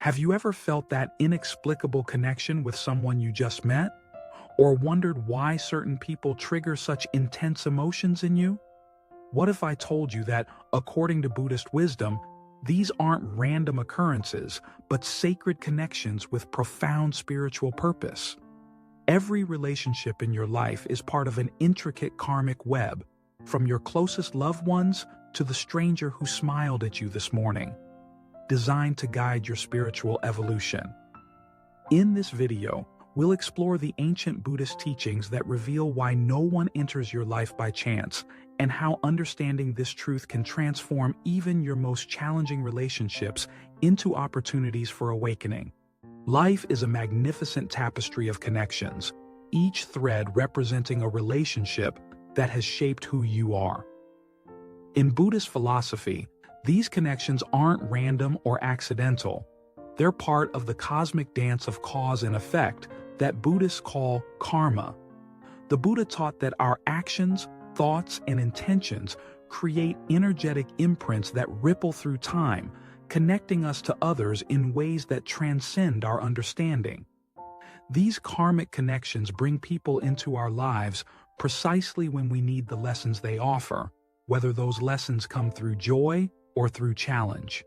Have you ever felt that inexplicable connection with someone you just met? Or wondered why certain people trigger such intense emotions in you? What if I told you that, according to Buddhist wisdom, these aren't random occurrences, but sacred connections with profound spiritual purpose? Every relationship in your life is part of an intricate karmic web, from your closest loved ones to the stranger who smiled at you this morning, designed to guide your spiritual evolution. In this video, we'll explore the ancient Buddhist teachings that reveal why no one enters your life by chance, and how understanding this truth can transform even your most challenging relationships into opportunities for awakening. Life is a magnificent tapestry of connections, each thread representing a relationship that has shaped who you are. In Buddhist philosophy, these connections aren't random or accidental. They're part of the cosmic dance of cause and effect that Buddhists call karma. The Buddha taught that our actions, thoughts, and intentions create energetic imprints that ripple through time, connecting us to others in ways that transcend our understanding. These karmic connections bring people into our lives precisely when we need the lessons they offer, whether those lessons come through joy or through challenge.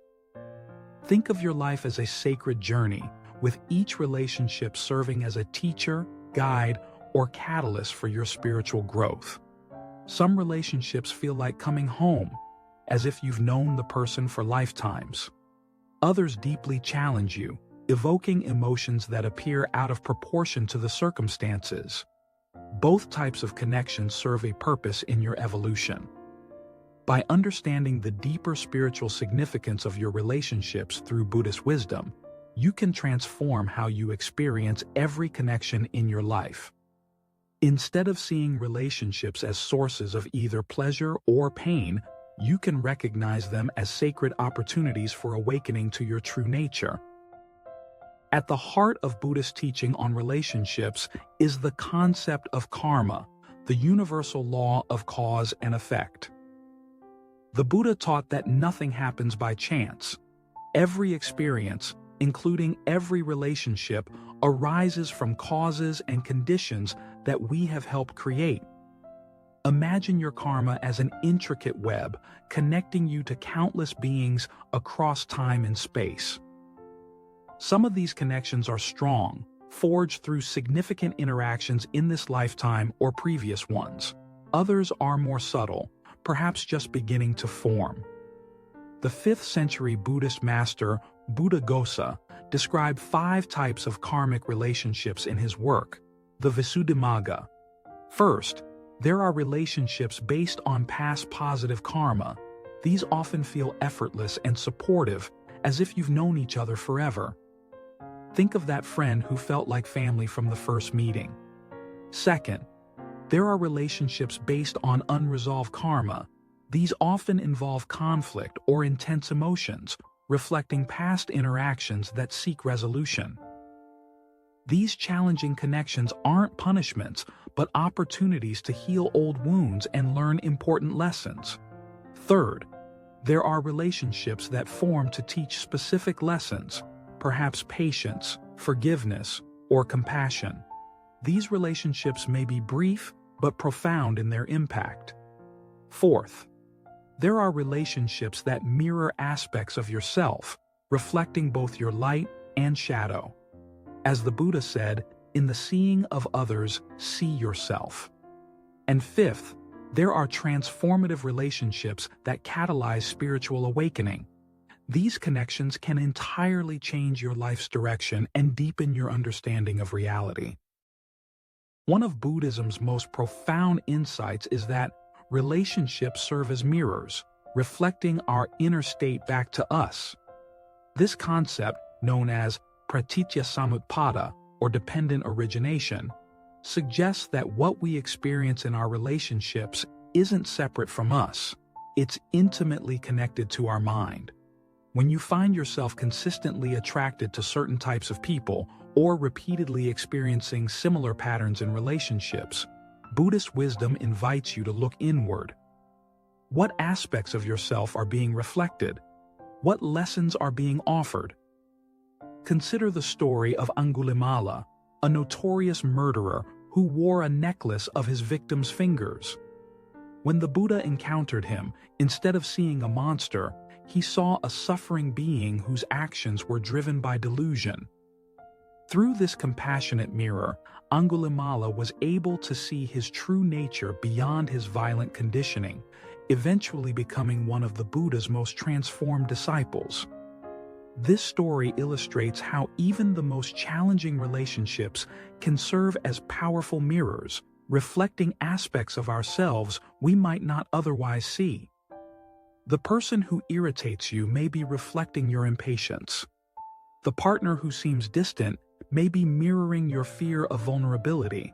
Think of your life as a sacred journey, with each relationship serving as a teacher, guide, or catalyst for your spiritual growth. Some relationships feel like coming home, as if you've known the person for lifetimes. Others deeply challenge you, evoking emotions that appear out of proportion to the circumstances. Both types of connections serve a purpose in your evolution. By understanding the deeper spiritual significance of your relationships through Buddhist wisdom, you can transform how you experience every connection in your life. Instead of seeing relationships as sources of either pleasure or pain, you can recognize them as sacred opportunities for awakening to your true nature. At the heart of Buddhist teaching on relationships is the concept of karma, the universal law of cause and effect. The Buddha taught that nothing happens by chance. Every experience, including every relationship, arises from causes and conditions that we have helped create. Imagine your karma as an intricate web connecting you to countless beings across time and space. Some of these connections are strong, forged through significant interactions in this lifetime or previous ones. Others are more subtle, perhaps just beginning to form. The 5th century Buddhist master Buddhaghosa described 5 types of karmic relationships in his work, the Visuddhimagga. First, there are relationships based on past positive karma. These often feel effortless and supportive, as if you've known each other forever. Think of that friend who felt like family from the first meeting. Second, there are relationships based on unresolved karma. These often involve conflict or intense emotions, reflecting past interactions that seek resolution. These challenging connections aren't punishments, but opportunities to heal old wounds and learn important lessons. Third, there are relationships that form to teach specific lessons, perhaps patience, forgiveness, or compassion. These relationships may be brief, but profound in their impact. Fourth, there are relationships that mirror aspects of yourself, reflecting both your light and shadow. As the Buddha said, in the seeing of others, see yourself. And fifth, there are transformative relationships that catalyze spiritual awakening. These connections can entirely change your life's direction and deepen your understanding of reality. One of Buddhism's most profound insights is that relationships serve as mirrors, reflecting our inner state back to us. This concept, known as pratitya-samutpada, or dependent origination, suggests that what we experience in our relationships isn't separate from us. It's intimately connected to our mind. When you find yourself consistently attracted to certain types of people or repeatedly experiencing similar patterns in relationships, Buddhist wisdom invites you to look inward. What aspects of yourself are being reflected? What lessons are being offered? Consider the story of Angulimala, a notorious murderer who wore a necklace of his victim's fingers. When the Buddha encountered him, instead of seeing a monster, he saw a suffering being whose actions were driven by delusion. Through this compassionate mirror, Angulimala was able to see his true nature beyond his violent conditioning, eventually becoming one of the Buddha's most transformed disciples. This story illustrates how even the most challenging relationships can serve as powerful mirrors, reflecting aspects of ourselves we might not otherwise see. The person who irritates you may be reflecting your impatience. The partner who seems distant may be mirroring your fear of vulnerability.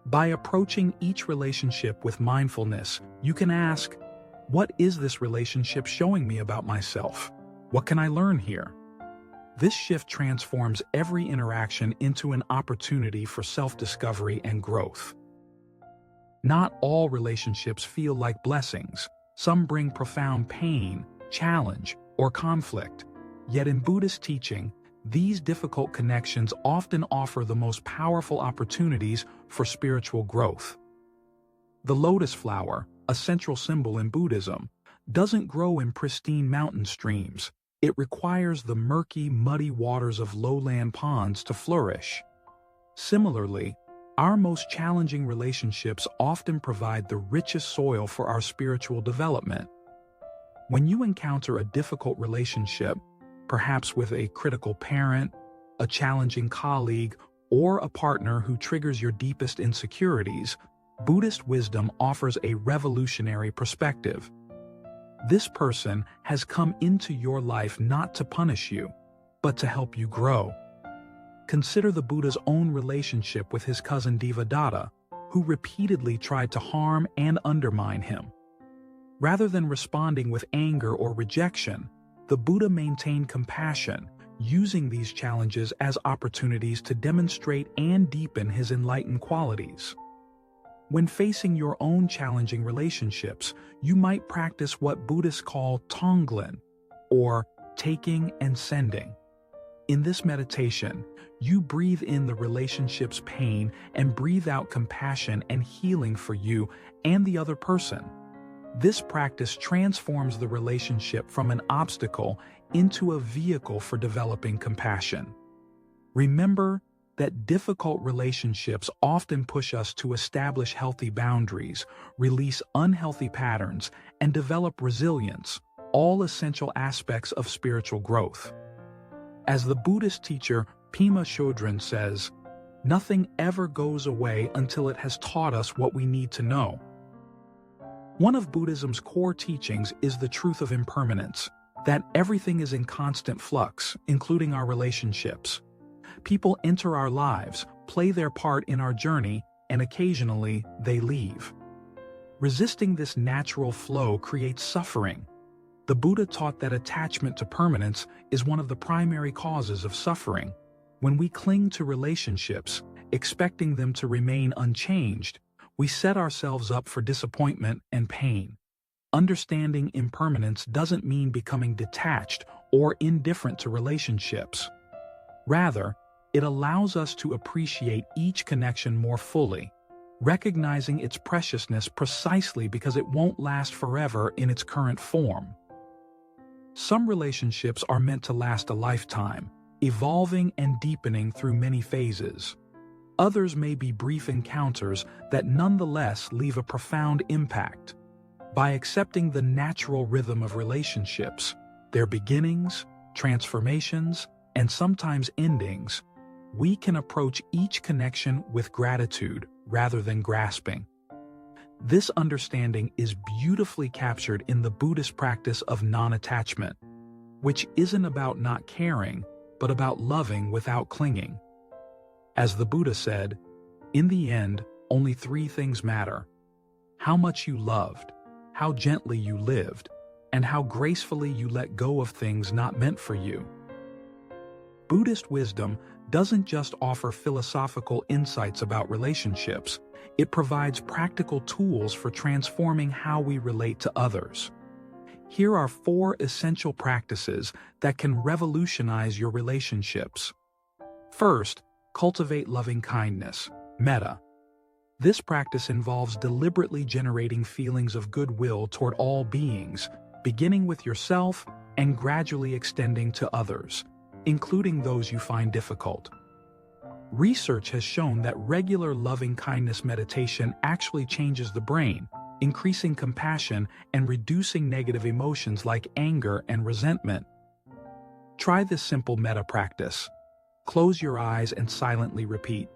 By approaching each relationship with mindfulness, you can ask, what is this relationship showing me about myself? What can I learn here? This shift transforms every interaction into an opportunity for self-discovery and growth. Not all relationships feel like blessings. Some bring profound pain, challenge, or conflict. Yet in Buddhist teaching, these difficult connections often offer the most powerful opportunities for spiritual growth. The lotus flower, a central symbol in Buddhism, doesn't grow in pristine mountain streams. It requires the murky, muddy waters of lowland ponds to flourish. Similarly, our most challenging relationships often provide the richest soil for our spiritual development. When you encounter a difficult relationship, perhaps with a critical parent, a challenging colleague, or a partner who triggers your deepest insecurities, Buddhist wisdom offers a revolutionary perspective. This person has come into your life not to punish you, but to help you grow. Consider the Buddha's own relationship with his cousin Devadatta, who repeatedly tried to harm and undermine him. Rather than responding with anger or rejection, the Buddha maintained compassion, using these challenges as opportunities to demonstrate and deepen his enlightened qualities. When facing your own challenging relationships, you might practice what Buddhists call tonglen, or taking and sending. In this meditation, you breathe in the relationship's pain and breathe out compassion and healing for you and the other person. This practice transforms the relationship from an obstacle into a vehicle for developing compassion. Remember that difficult relationships often push us to establish healthy boundaries, release unhealthy patterns, and develop resilience, all essential aspects of spiritual growth. As the Buddhist teacher Pema Chodron says, nothing ever goes away until it has taught us what we need to know. One of Buddhism's core teachings is the truth of impermanence, that everything is in constant flux, including our relationships. People enter our lives, play their part in our journey, and occasionally they leave. Resisting this natural flow creates suffering. The Buddha taught that attachment to permanence is one of the primary causes of suffering. When we cling to relationships, expecting them to remain unchanged, we set ourselves up for disappointment and pain. Understanding impermanence doesn't mean becoming detached or indifferent to relationships. Rather, it allows us to appreciate each connection more fully, recognizing its preciousness precisely because it won't last forever in its current form. Some relationships are meant to last a lifetime, evolving and deepening through many phases. Others may be brief encounters that nonetheless leave a profound impact. By accepting the natural rhythm of relationships, their beginnings, transformations, and sometimes endings, we can approach each connection with gratitude rather than grasping. This understanding is beautifully captured in the Buddhist practice of non-attachment, which isn't about not caring, but about loving without clinging. As the Buddha said, in the end, only three things matter: how much you loved, how gently you lived, and how gracefully you let go of things not meant for you. Buddhist wisdom doesn't just offer philosophical insights about relationships, it provides practical tools for transforming how we relate to others. Here are 4 essential practices that can revolutionize your relationships. First, cultivate loving kindness, metta. This practice involves deliberately generating feelings of goodwill toward all beings, beginning with yourself and gradually extending to others, including those you find difficult. Research has shown that regular loving kindness meditation actually changes the brain, increasing compassion and reducing negative emotions like anger and resentment. Try this simple metta practice. Close your eyes and silently repeat,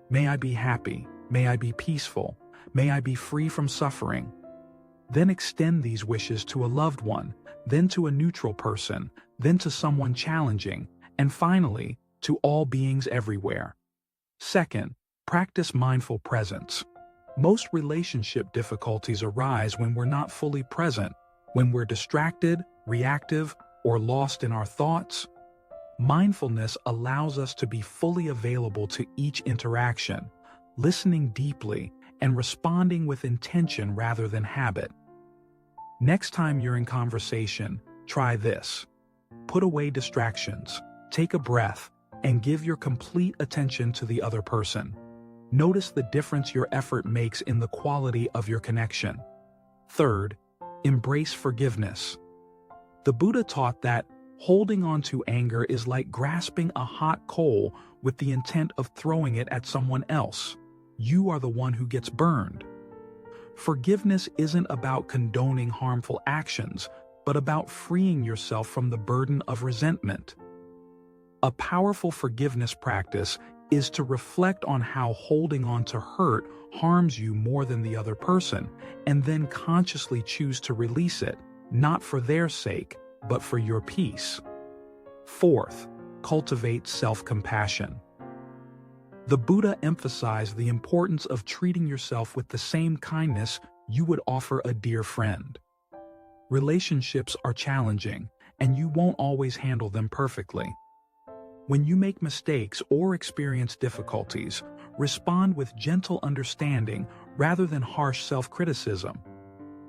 "May I be happy, may I be peaceful, may I be free from suffering." Then extend these wishes to a loved one, then to a neutral person, then to someone challenging, and finally, to all beings everywhere. Second, practice mindful presence. Most relationship difficulties arise when we're not fully present, when we're distracted, reactive, or lost in our thoughts. Mindfulness allows us to be fully available to each interaction, listening deeply and responding with intention rather than habit. Next time you're in conversation, try this. Put away distractions, take a breath, and give your complete attention to the other person. Notice the difference your effort makes in the quality of your connection. Third, embrace forgiveness. The Buddha taught that holding on to anger is like grasping a hot coal with the intent of throwing it at someone else. You are the one who gets burned. Forgiveness isn't about condoning harmful actions, but about freeing yourself from the burden of resentment. A powerful forgiveness practice is to reflect on how holding on to hurt harms you more than the other person, and then consciously choose to release it, not for their sake, but for your peace. Fourth, cultivate self-compassion. The Buddha emphasized the importance of treating yourself with the same kindness you would offer a dear friend. Relationships are challenging, and you won't always handle them perfectly. When you make mistakes or experience difficulties, respond with gentle understanding rather than harsh self-criticism.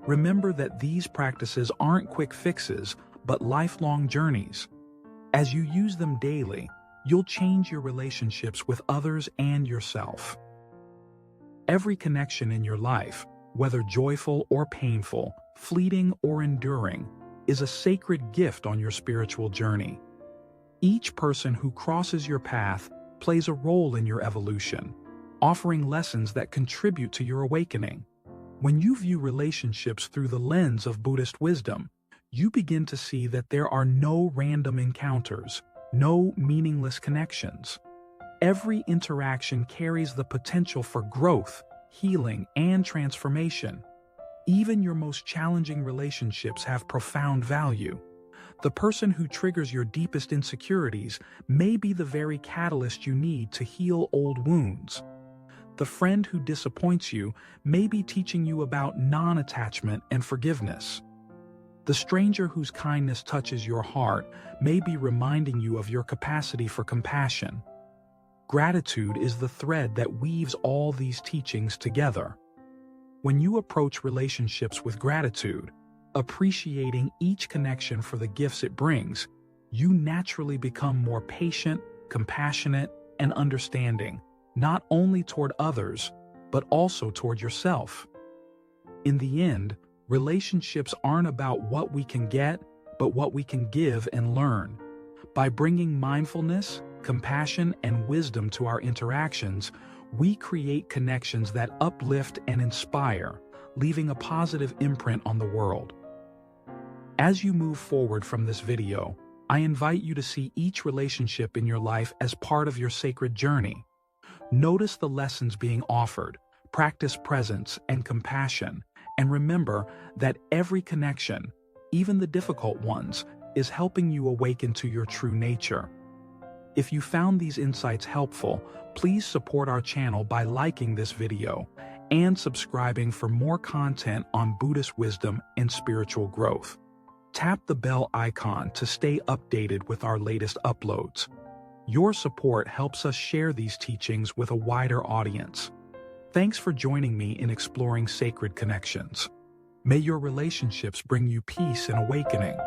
Remember that these practices aren't quick fixes, but lifelong journeys. As you use them daily, you'll change your relationships with others and yourself. Every connection in your life, whether joyful or painful, fleeting or enduring, is a sacred gift on your spiritual journey. Each person who crosses your path plays a role in your evolution, offering lessons that contribute to your awakening. When you view relationships through the lens of Buddhist wisdom, you begin to see that there are no random encounters, no meaningless connections. Every interaction carries the potential for growth, healing, and transformation. Even your most challenging relationships have profound value. The person who triggers your deepest insecurities may be the very catalyst you need to heal old wounds. The friend who disappoints you may be teaching you about non-attachment and forgiveness. The stranger whose kindness touches your heart may be reminding you of your capacity for compassion. Gratitude is the thread that weaves all these teachings together. When you approach relationships with gratitude, appreciating each connection for the gifts it brings, you naturally become more patient, compassionate, and understanding, not only toward others, but also toward yourself. In the end, relationships aren't about what we can get, but what we can give and learn. By bringing mindfulness, compassion, and wisdom to our interactions, we create connections that uplift and inspire, leaving a positive imprint on the world. As you move forward from this video, I invite you to see each relationship in your life as part of your sacred journey. Notice the lessons being offered, practice presence and compassion, and remember that every connection, even the difficult ones, is helping you awaken to your true nature. If you found these insights helpful, please support our channel by liking this video and subscribing for more content on Buddhist wisdom and spiritual growth. Tap the bell icon to stay updated with our latest uploads. Your support helps us share these teachings with a wider audience. Thanks for joining me in exploring sacred connections. May your relationships bring you peace and awakening.